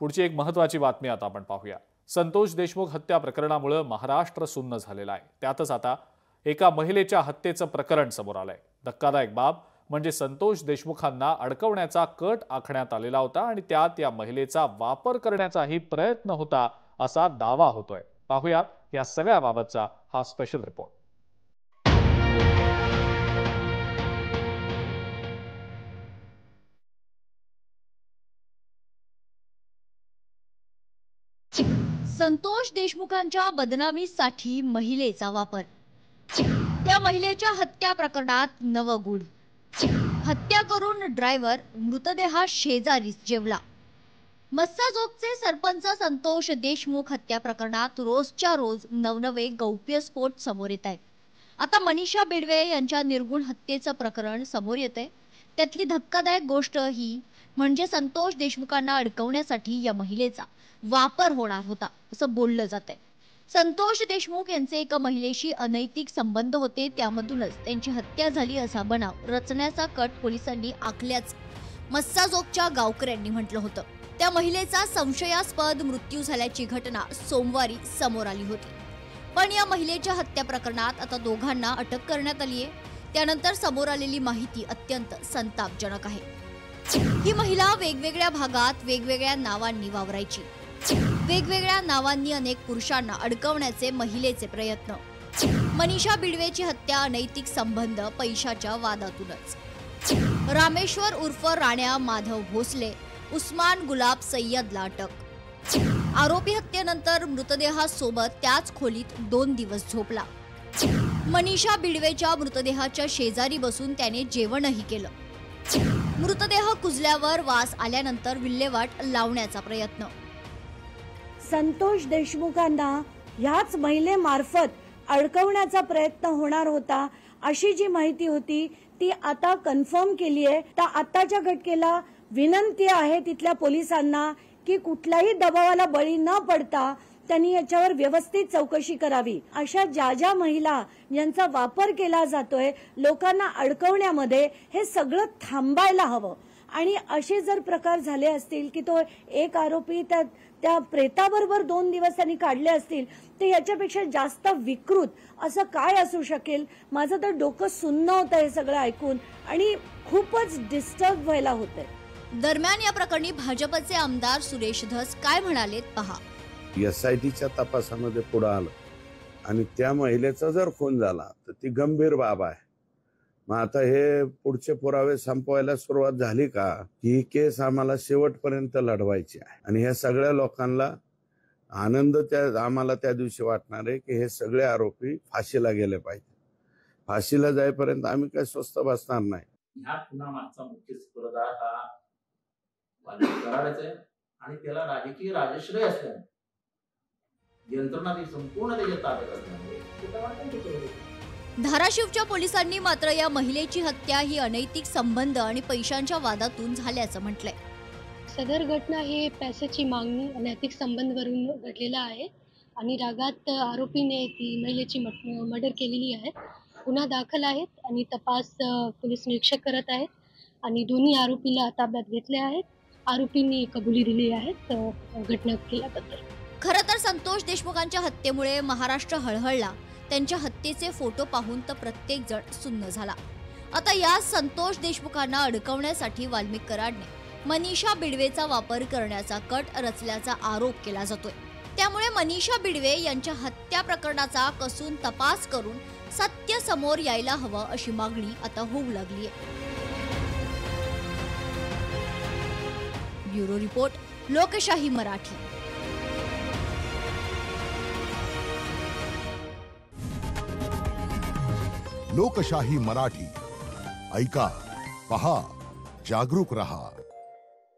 पुढची एक महत्त्वाची बातमी आता आपण पाहूया। संतोष देशमुख हत्या प्रकरणामुळे महाराष्ट्र सुन्न झालेला आहे। त्यातच आता एका महिलेच्या हत्येचं प्रकरण समोर आलंय। धक्कादायक बाब म्हणजे संतोष देशमुखांना अडकवण्याचा कट आखण्यात आलेला होता आणि त्यात या महिलेचा वापर करण्याचाही प्रयत्न होता असा दावा होतोय। पाहूया या सगळ्याबाबतचा हा स्पेशल रिपोर्ट। संतोष देशमुखांच्या बदनामीसाठी महिलेचा वापर। त्या महिलेच्या हत्या प्रकरणात नवगुढ। हत्या करून ड्रायव्हर मृतदेहा शेजारीच जेवला। मस्साजोगचे सरपंच संतोष देशमुख हत्या प्रकरणात रोजच्या रोज नवनवे गौप्यस्फोट समोर येत आहेत। आता मनीषा बिडवे यांच्या निर्गुण हत्येचं प्रकरण समोर येते। त्यातली धक्कादायक गोष्ट ही म्हणजे संतोष देशमुखांना अडकवण्यासाठी या महिलेचा वापर होणार होता असं बोललं जातंय। संतोष देशमुख यांचे एका महिलेशी अनैतिक संबंध होते, त्यामधूनच त्यांची हत्या झाली असा बनाव रचण्याचा कट पोलिसांनी आखल्याचं मस्साजोगच्या गावकऱ्यांनी म्हटलं होतं। त्या महिलेचा संशयास्पद मृत्यू झाल्याची घटना सोमवारी समोर आली होती, पण या महिलेच्या हत्या प्रकरणात आता दोघांना अटक करण्यात आली आहे। त्यानंतर समोर आलेली माहिती अत्यंत संतापजनक आहे। ही महिला वेगवेगळ्या भागात वेगवेगळ्या नावांनी वावरायची। वेगवेगळ्या नावांनी अनेक पुरुषांना अडकवण्याचे महिलेचे प्रयत्न। मनीषा बिडवेची हत्या अनैतिक संबंध पैशाच्या वादातूनच। रामेश्वर उर्फ राण्या माधव भोसले, उस्मान गुलाब सय्यदला अटक। आरोपी हत्येनंतर मृतदेहासोबत त्याच खोलीत 2 दिवस झोपला। मनीषा बिडवेच्या मृतदेहाच्या शेजारी बसून त्याने जेवणही केलं। मृतदेह कुजल्यावर वास आल्यानंतर विल्हेवाट लावण्याचा प्रयत्न। संतोष देशमुखांना ह्याच महिलेमार्फत अडकवण्याचा प्रयत्न होणार होता अशी जी माहिती होती ती आता कन्फर्म केली आहे। तर आताच्या घटनेला विनंती आहे तिथल्या पोलिसांना की कुठल्याही दबावाला बळी न पडता त्यांनी याच्यावर व्यवस्थित चौकशी करावी। अशा ज्या महिला यांचा वापर केला जातोय लोकांना अडकवण्यामध्ये, हे सगळं थांबायला हवं। आणि असे जर प्रकार झाले असतील की तो एक आरोपी त्या प्रेताबरोबर 2 दिवस त्यांनी काढले असतील, तर याच्यापेक्षा जास्त विकृत असं काय असू शकेल? माझं तर डोकं सुन्न होतं हे सगळं ऐकून आणि खूपच डिस्टर्ब व्हायला होतंय। दरम्यान या प्रकरणी भाजपचे आमदार सुरेश धस काय म्हणालेत पहा। SITच्या तपासामध्ये पुढे आलं आणि त्या महिलेचा जर खून झाला तर ती गंभीर बाब आहे। मग आता हे पुढचे पुरावे संपवायला सुरुवात झाली का? ही केस आम्हाला शेवटपर्यंत लढवायची आहे आणि ह्या सगळ्या लोकांना आनंद आम्हाला त्या दिवशी वाटणार आहे की हे सगळे आरोपी फाशीला गेले पाहिजे। फाशीला जाईपर्यंत आम्ही काही स्वस्त बसणार नाही। ह्या खुनामागचा मुख्य सूत्रधार हा कराडाचा आहे आणि त्याला राजकीय राजश्रय असल्याने यंत्रणा ती संपूर्ण त्याच्या ताब्यात असल्यामुळे धाराशिवच्या पोलिसांनी मात्र या महिलेची हत्या ही अनैतिक संबंध आणि पैशांच्या वादातून झाल्याचं म्हटलंय। सदर घटना ही पैशाची मागणी अनैतिक संबंधवरून घडलेला आहे आणि रागात आरोपीने ती महिलेची मर्डर केलेली आहे। गुन्हा दाखल आहेत आणि तपास पोलीस निरीक्षक करत आहेत आणि दोन्ही आरोपीला ताब्यात घेतले आहेत। आरोपींनी कबुली दिली आहे घटना केल्याबद्दल। खरं तर संतोष देशमुखांच्या हत्येमुळे महाराष्ट्र हळहळला। त्यांच्या हत्येचे फोटो पाहून तर प्रत्येक जण सुन्न झाला। आता या संतोष देशमुखांना अडकवण्यासाठी वाल्मिक कराडने मनीषा बिडवेचा वापर करण्याचा कट रचल्याचा आरोप केला जातोय। त्यामुळे मनीषा बिडवे यांच्या हत्या प्रकरणाचा कसून तपास करून सत्य समोर यायला हवं अशी मागणी आता होऊ लागली आहे। ब्युरो रिपोर्ट, लोकशाही मराठी। लोकशाही मराठी ऐका, पहा, जागरूक रहा।